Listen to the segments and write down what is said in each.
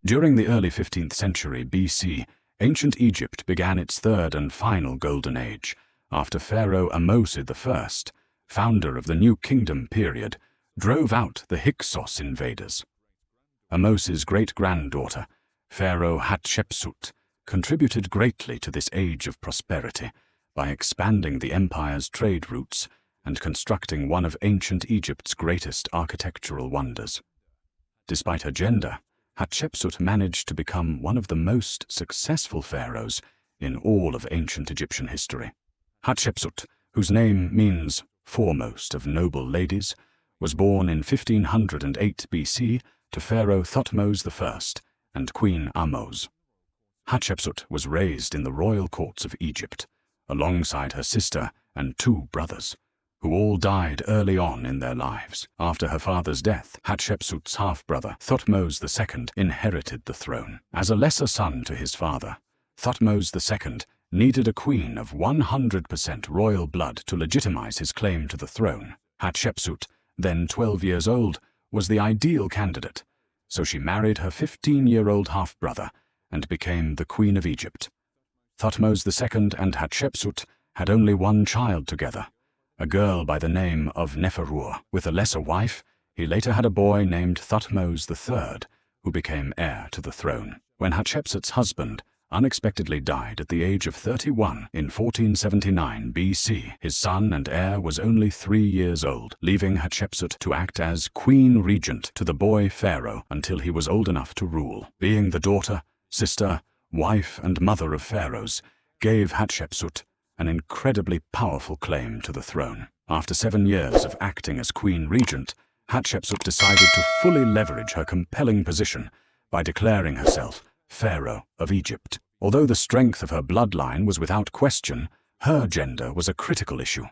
During the early 15th century BC, ancient Egypt began its third and final golden age, after Pharaoh Ahmose I, founder of the New Kingdom period, drove out the Hyksos invaders. Ahmose's great-granddaughter, Pharaoh Hatshepsut, contributed greatly to this age of prosperity by expanding the empire's trade routes and constructing one of ancient Egypt's greatest architectural wonders. Despite her gender, Hatshepsut managed to become one of the most successful pharaohs in all of ancient Egyptian history. Hatshepsut, whose name means foremost of noble ladies, was born in 1508 BC to Pharaoh Thutmose I and Queen Ahmose. Hatshepsut was raised in the royal courts of Egypt, alongside her sister and two brothers, who all died early on in their lives. After her father's death, Hatshepsut's half-brother, Thutmose II, inherited the throne. As a lesser son to his father, Thutmose II needed a queen of 100% royal blood to legitimize his claim to the throne. Hatshepsut, then 12 years old, was the ideal candidate, so she married her 15-year-old half-brother and became the Queen of Egypt. Thutmose II and Hatshepsut had only one child together, a girl by the name of Neferu. With a lesser wife, he later had a boy named Thutmose III, who became heir to the throne. When Hatshepsut's husband unexpectedly died at the age of 31 in 1479 BC, his son and heir was only 3 years old, leaving Hatshepsut to act as queen regent to the boy Pharaoh until he was old enough to rule. Being the daughter, sister, wife, and mother of pharaohs gave Hatshepsut an incredibly powerful claim to the throne. After 7 years of acting as queen regent, Hatshepsut decided to fully leverage her compelling position by declaring herself Pharaoh of Egypt. Although the strength of her bloodline was without question, her gender was a critical issue.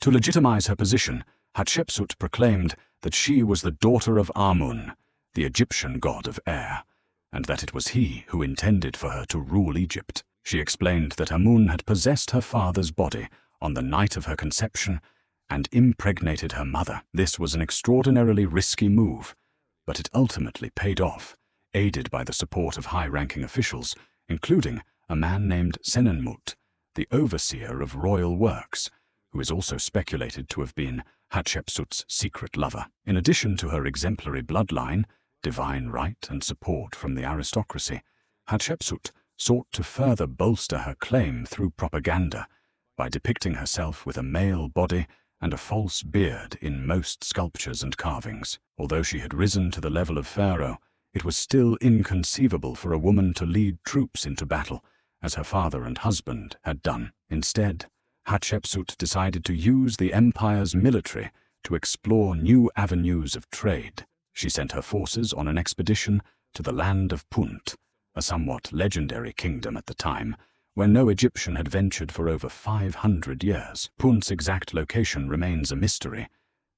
To legitimize her position, Hatshepsut proclaimed that she was the daughter of Amun, the Egyptian god of air, and that it was he who intended for her to rule Egypt. She explained that Amun had possessed her father's body on the night of her conception and impregnated her mother. This was an extraordinarily risky move, but it ultimately paid off, aided by the support of high-ranking officials, including a man named Senenmut, the overseer of royal works, who is also speculated to have been Hatshepsut's secret lover. In addition to her exemplary bloodline, divine right, and support from the aristocracy, Hatshepsut sought to further bolster her claim through propaganda by depicting herself with a male body and a false beard in most sculptures and carvings. Although she had risen to the level of pharaoh, it was still inconceivable for a woman to lead troops into battle, as her father and husband had done. Instead, Hatshepsut decided to use the empire's military to explore new avenues of trade. She sent her forces on an expedition to the land of Punt, a somewhat legendary kingdom at the time, where no Egyptian had ventured for over 500 years. Punt's exact location remains a mystery,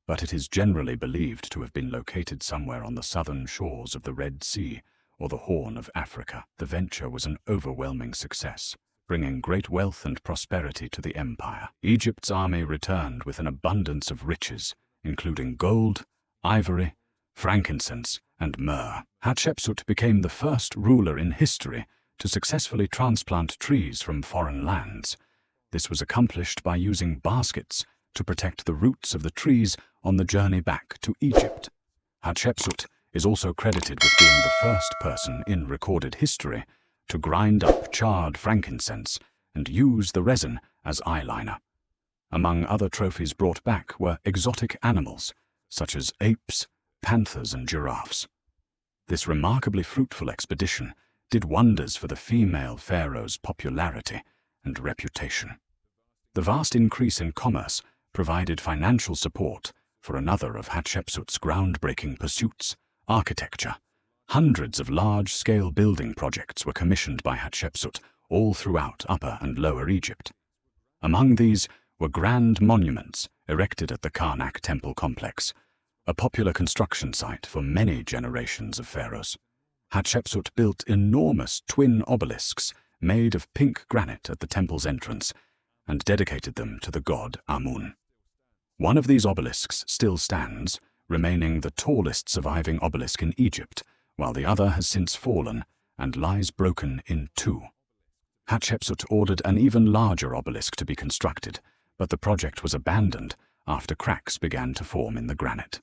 but it is generally believed to have been located somewhere on the southern shores of the Red Sea or the Horn of Africa. The venture was an overwhelming success, bringing great wealth and prosperity to the empire. Egypt's army returned with an abundance of riches, including gold, ivory, frankincense, and myrrh. Hatshepsut became the first ruler in history to successfully transplant trees from foreign lands. This was accomplished by using baskets to protect the roots of the trees on the journey back to Egypt. Hatshepsut is also credited with being the first person in recorded history to grind up charred frankincense and use the resin as eyeliner. Among other trophies brought back were exotic animals, such as apes, panthers, and giraffes. This remarkably fruitful expedition did wonders for the female pharaoh's popularity and reputation. The vast increase in commerce provided financial support for another of Hatshepsut's groundbreaking pursuits, architecture. Hundreds of large-scale building projects were commissioned by Hatshepsut all throughout Upper and Lower Egypt. Among these were grand monuments erected at the Karnak temple complex, a popular construction site for many generations of pharaohs. Hatshepsut built enormous twin obelisks made of pink granite at the temple's entrance and dedicated them to the god Amun. One of these obelisks still stands, remaining the tallest surviving obelisk in Egypt, while the other has since fallen and lies broken in two. Hatshepsut ordered an even larger obelisk to be constructed, but the project was abandoned after cracks began to form in the granite.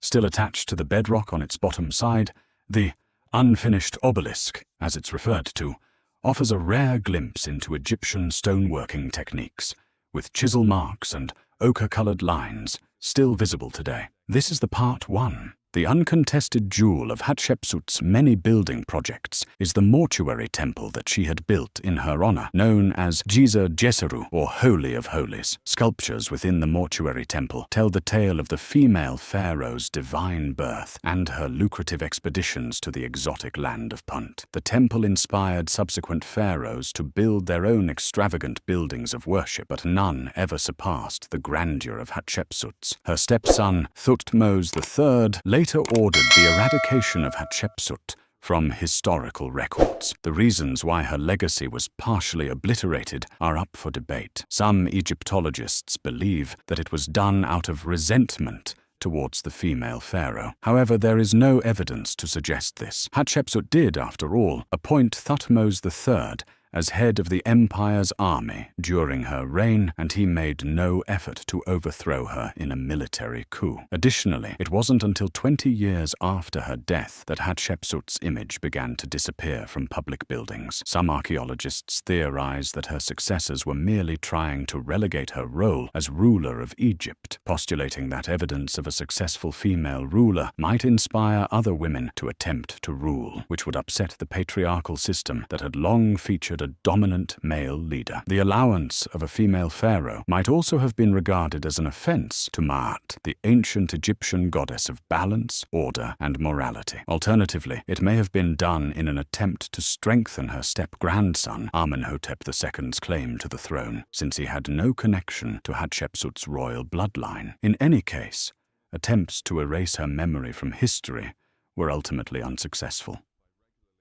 Still attached to the bedrock on its bottom side, the unfinished obelisk, as it's referred to, offers a rare glimpse into Egyptian stoneworking techniques, with chisel marks and ochre-colored lines still visible today. This is the part 1. The uncontested jewel of Hatshepsut's many building projects is the mortuary temple that she had built in her honor, known as Djiza Djeseru, or Holy of Holies. Sculptures within the mortuary temple tell the tale of the female pharaoh's divine birth and her lucrative expeditions to the exotic land of Punt. The temple inspired subsequent pharaohs to build their own extravagant buildings of worship, but none ever surpassed the grandeur of Hatshepsut's. Her stepson, Thutmose III, later ordered the eradication of Hatshepsut from historical records. The reasons why her legacy was partially obliterated are up for debate. Some Egyptologists believe that it was done out of resentment towards the female pharaoh. However, there is no evidence to suggest this. Hatshepsut did, after all, appoint Thutmose III as head of the empire's army during her reign, and he made no effort to overthrow her in a military coup. Additionally, it wasn't until 20 years after her death that Hatshepsut's image began to disappear from public buildings. Some archaeologists theorize that her successors were merely trying to relegate her role as ruler of Egypt, postulating that evidence of a successful female ruler might inspire other women to attempt to rule, which would upset the patriarchal system that had long featured a dominant male leader. The allowance of a female pharaoh might also have been regarded as an offense to Maat, the ancient Egyptian goddess of balance, order, and morality. Alternatively, it may have been done in an attempt to strengthen her step-grandson Amenhotep II's claim to the throne, since he had no connection to Hatshepsut's royal bloodline. In any case, attempts to erase her memory from history were ultimately unsuccessful.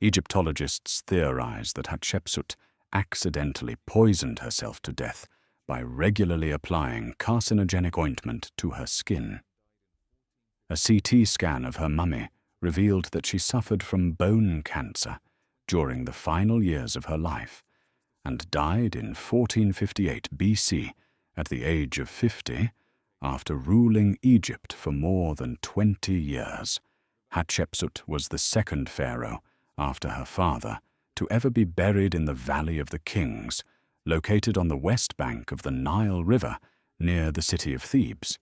Egyptologists theorize that Hatshepsut accidentally poisoned herself to death by regularly applying carcinogenic ointment to her skin. A CT scan of her mummy revealed that she suffered from bone cancer during the final years of her life and died in 1458 BC at the age of 50 after ruling Egypt for more than 20 years. Hatshepsut was the second pharaoh after her father to ever be buried in the Valley of the Kings, located on the west bank of the Nile River near the city of Thebes.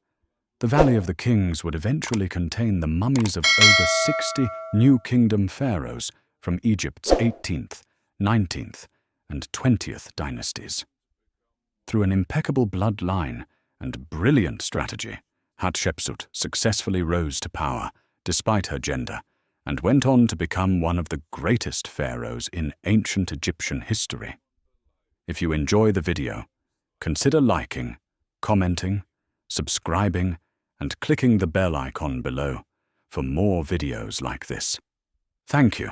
The Valley of the Kings would eventually contain the mummies of over 60 New Kingdom pharaohs from Egypt's 18th, 19th, and 20th dynasties. Through an impeccable bloodline and brilliant strategy, Hatshepsut successfully rose to power despite her gender, and went on to become one of the greatest pharaohs in ancient Egyptian history. If you enjoy the video, consider liking, commenting, subscribing, and clicking the bell icon below for more videos like this. Thank you.